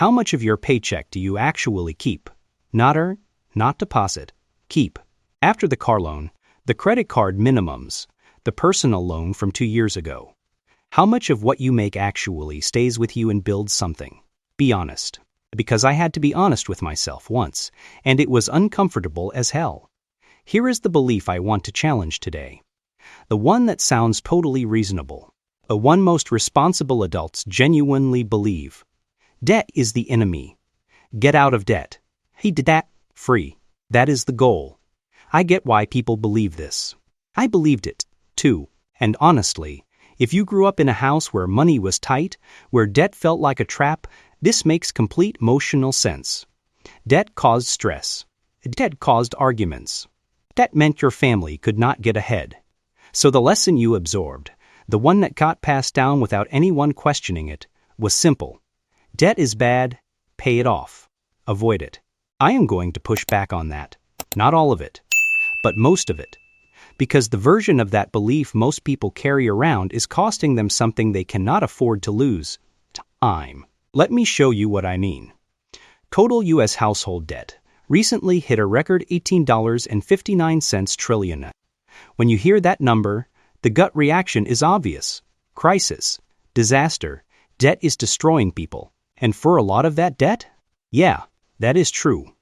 How much of your paycheck do you actually keep? Not earn, not deposit, keep. After the car loan, the credit card minimums, the personal loan from 2 years ago. How much of what you make actually stays with you and builds something? Be honest. Because I had to be honest with myself once, and it was uncomfortable as hell. Here is the belief I want to challenge today. The one that sounds totally reasonable. The one most responsible adults genuinely believe. Debt is the enemy. Get out of debt. He did that. Free. That is the goal. I get why people believe this. I believed it, too. And honestly, if you grew up in a house where money was tight, where debt felt like a trap, this makes complete emotional sense. Debt caused stress. Debt caused arguments. Debt meant your family could not get ahead. So the lesson you absorbed, the one that got passed down without anyone questioning it, was simple. Debt is bad, pay it off. Avoid it. I am going to push back on that. Not all of it, but most of it. Because the version of that belief most people carry around is costing them something they cannot afford to lose. Time. Let me show you what I mean. Total U.S. household debt recently hit a record $18.59 trillion. When you hear that number, the gut reaction is obvious. Crisis. Disaster. Debt is destroying people. And for a lot of that debt? Yeah, that is true.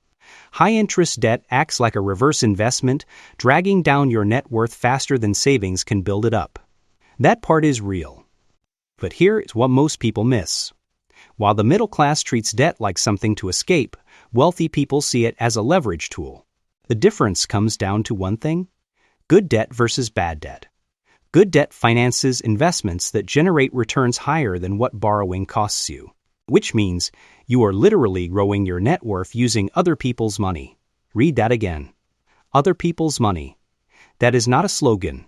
High-interest debt acts like a reverse investment, dragging down your net worth faster than savings can build it up. That part is real. But here is what most people miss. While the middle class treats debt like something to escape, wealthy people see it as a leverage tool. The difference comes down to one thing: good debt versus bad debt. Good debt finances investments that generate returns higher than what borrowing costs you, which means you are literally growing your net worth using other people's money. Read that again. Other people's money. That is not a slogan.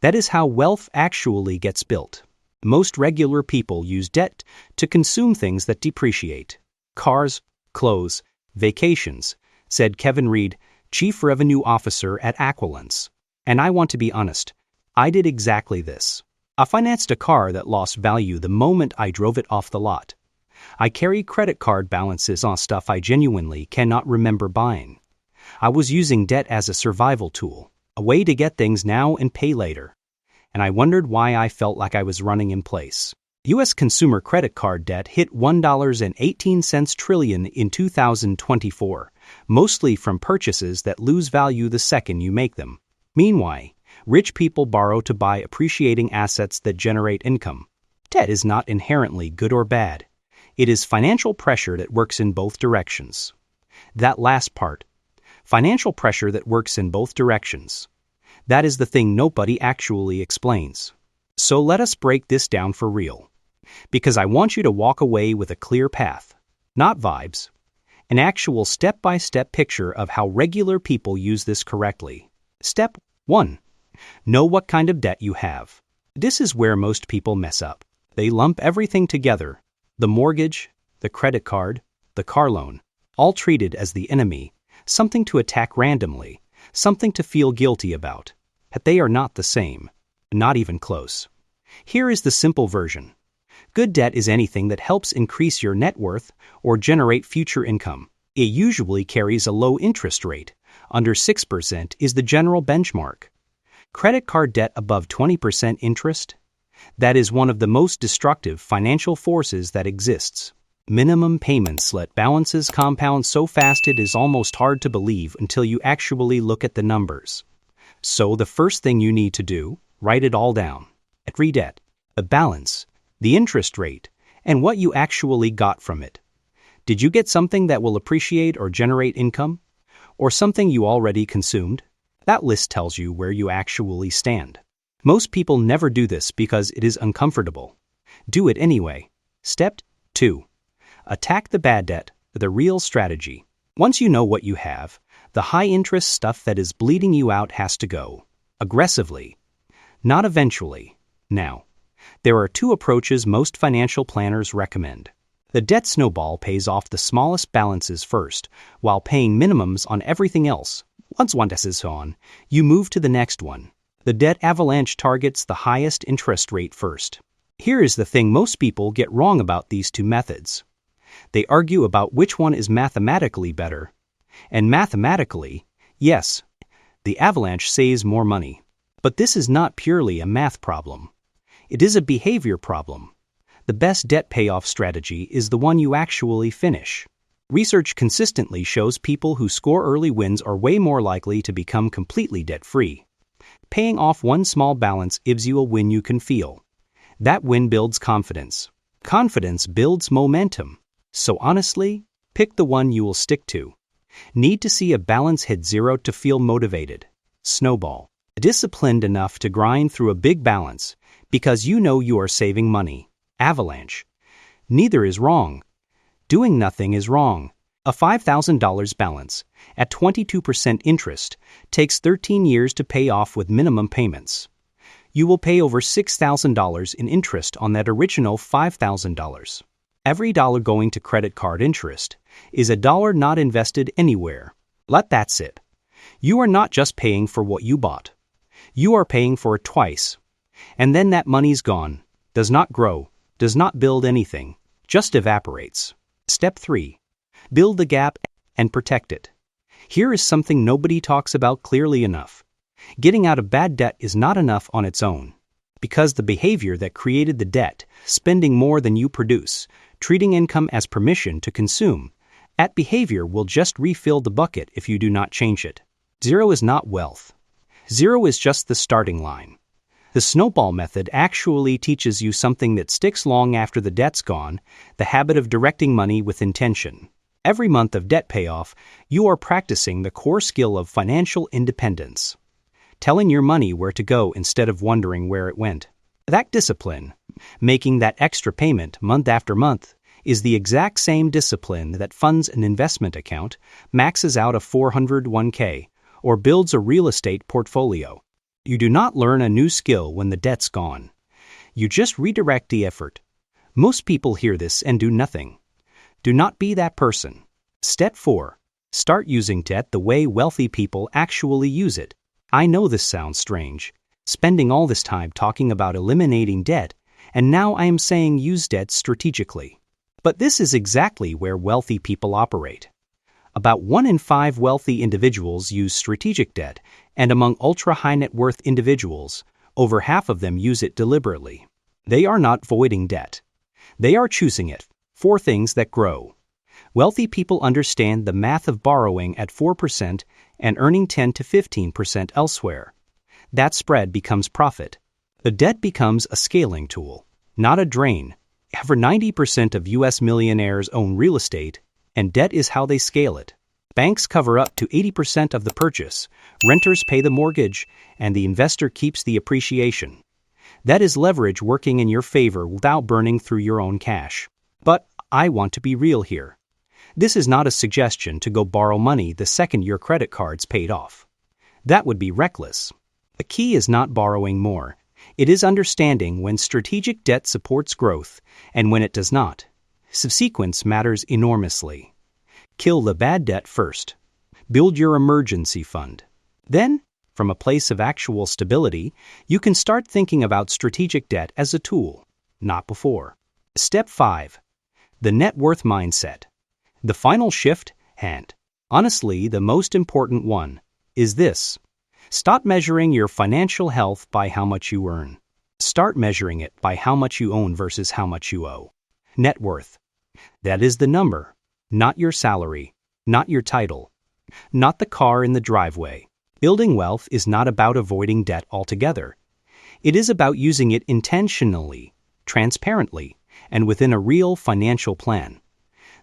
That is how wealth actually gets built. Most regular people use debt to consume things that depreciate. Cars, clothes, vacations, said Kevin Reed, Chief Revenue Officer at Aquilence. And I want to be honest, I did exactly this. I financed a car that lost value the moment I drove it off the lot. I carry credit card balances on stuff I genuinely cannot remember buying. I was using debt as a survival tool, a way to get things now and pay later. And I wondered why I felt like I was running in place. U.S. consumer credit card debt hit $1.18 trillion in 2024, mostly from purchases that lose value the second you make them. Meanwhile, rich people borrow to buy appreciating assets that generate income. Debt is not inherently good or bad. It is financial pressure that works in both directions. That last part, financial pressure that works in both directions. That is the thing nobody actually explains. So let us break this down for real. Because I want you to walk away with a clear path, not vibes, an actual step-by-step picture of how regular people use this correctly. Step 1. Know what kind of debt you have. This is where most people mess up. They lump everything together. The mortgage, the credit card, the car loan, all treated as the enemy, something to attack randomly, something to feel guilty about. But they are not the same, not even close. Here is the simple version. Good debt is anything that helps increase your net worth or generate future income. It usually carries a low interest rate. Under 6% is the general benchmark. Credit card debt above 20% interest? That is one of the most destructive financial forces that exists. Minimum payments let balances compound so fast it is almost hard to believe until you actually look at the numbers. So the first thing you need to do, write it all down. Every debt, the balance, the interest rate, and what you actually got from it. Did you get something that will appreciate or generate income? Or something you already consumed? That list tells you where you actually stand. Most people never do this because it is uncomfortable. Do it anyway. Step 2. Attack the bad debt, the real strategy. Once you know what you have, the high-interest stuff that is bleeding you out has to go. Aggressively. Not eventually. Now. There are 2 approaches most financial planners recommend. The debt snowball pays off the smallest balances first, while paying minimums on everything else. Once one is on, you move to the next one. The debt avalanche targets the highest interest rate first. Here is the thing most people get wrong about these 2 methods. They argue about which one is mathematically better. And mathematically, yes, the avalanche saves more money. But this is not purely a math problem. It is a behavior problem. The best debt payoff strategy is the one you actually finish. Research consistently shows people who score early wins are way more likely to become completely debt-free. Paying off one small balance gives you a win you can feel. That win builds confidence. Confidence builds momentum. So honestly, pick the one you will stick to. Need to see a balance hit zero to feel motivated. Snowball. Disciplined enough to grind through a big balance because you know you are saving money. Avalanche. Neither is wrong. Doing nothing is wrong. A $5,000 balance at 22% interest takes 13 years to pay off with minimum payments. You will pay over $6,000 in interest on that original $5,000. Every dollar going to credit card interest is a dollar not invested anywhere. Let that sit. You are not just paying for what you bought. You are paying for it twice. And then that money's gone, does not grow, does not build anything, just evaporates. Step 3. Build the gap and protect it. Here is something nobody talks about clearly enough. Getting out of bad debt is not enough on its own. Because the behavior that created the debt, spending more than you produce, treating income as permission to consume, that behavior will just refill the bucket if you do not change it. Zero is not wealth. Zero is just the starting line. The snowball method actually teaches you something that sticks long after the debt's gone, the habit of directing money with intention. Every month of debt payoff, you are practicing the core skill of financial independence. Telling your money where to go instead of wondering where it went. That discipline, making that extra payment month after month, is the exact same discipline that funds an investment account, maxes out a 401k, or builds a real estate portfolio. You do not learn a new skill when the debt's gone. You just redirect the effort. Most people hear this and do nothing. Do not be that person. Step 4. Start using debt the way wealthy people actually use it. I know this sounds strange, spending all this time talking about eliminating debt, and now I am saying use debt strategically. But this is exactly where wealthy people operate. About 1 in 5 wealthy individuals use strategic debt, and among ultra-high net worth individuals, over half of them use it deliberately. They are not voiding debt. They are choosing it for things that grow. Wealthy people understand the math of borrowing at 4% and earning 10 to 15% elsewhere. That spread becomes profit. The debt becomes a scaling tool, not a drain. Over 90% of U.S. millionaires own real estate, and debt is how they scale it. Banks cover up to 80% of the purchase, renters pay the mortgage, and the investor keeps the appreciation. That is leverage working in your favor without burning through your own cash. But I want to be real here. This is not a suggestion to go borrow money the second your credit card's paid off. That would be reckless. The key is not borrowing more. It is understanding when strategic debt supports growth and when it does not. Subsequence matters enormously. Kill the bad debt first. Build your emergency fund. Then, from a place of actual stability, you can start thinking about strategic debt as a tool, not before. Step 5. The net worth mindset. The final shift, and honestly the most important one, is this. Stop measuring your financial health by how much you earn. Start measuring it by how much you own versus how much you owe. Net worth. That is the number, not your salary, not your title, not the car in the driveway. Building wealth is not about avoiding debt altogether. It is about using it intentionally, transparently, and within a real financial plan.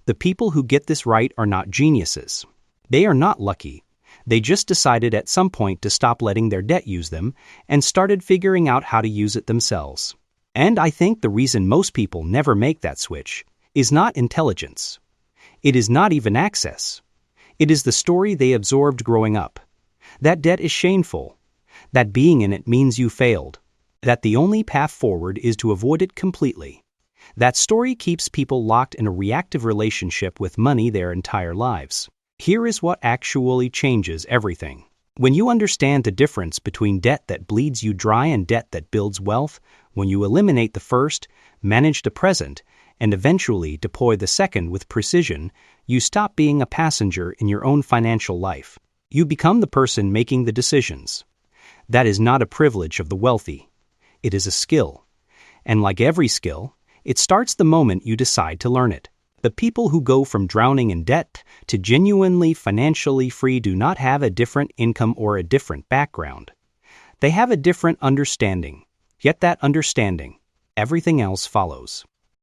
The people who get this right are not geniuses. They are not lucky. They just decided at some point to stop letting their debt use them and started figuring out how to use it themselves. And I think the reason most people never make that switch is not intelligence. It is not even access. It is the story they absorbed growing up. That debt is shameful. That being in it means you failed. That the only path forward is to avoid it completely. That story keeps people locked in a reactive relationship with money their entire lives. Here is what actually changes everything. When you understand the difference between debt that bleeds you dry and debt that builds wealth, when you eliminate the first, manage the present, and eventually deploy the second with precision, you stop being a passenger in your own financial life. You become the person making the decisions. That is not a privilege of the wealthy. It is a skill. And like every skill, it starts the moment you decide to learn it. The people who go from drowning in debt to genuinely financially free do not have a different income or a different background. They have a different understanding. Yet that understanding, everything else follows.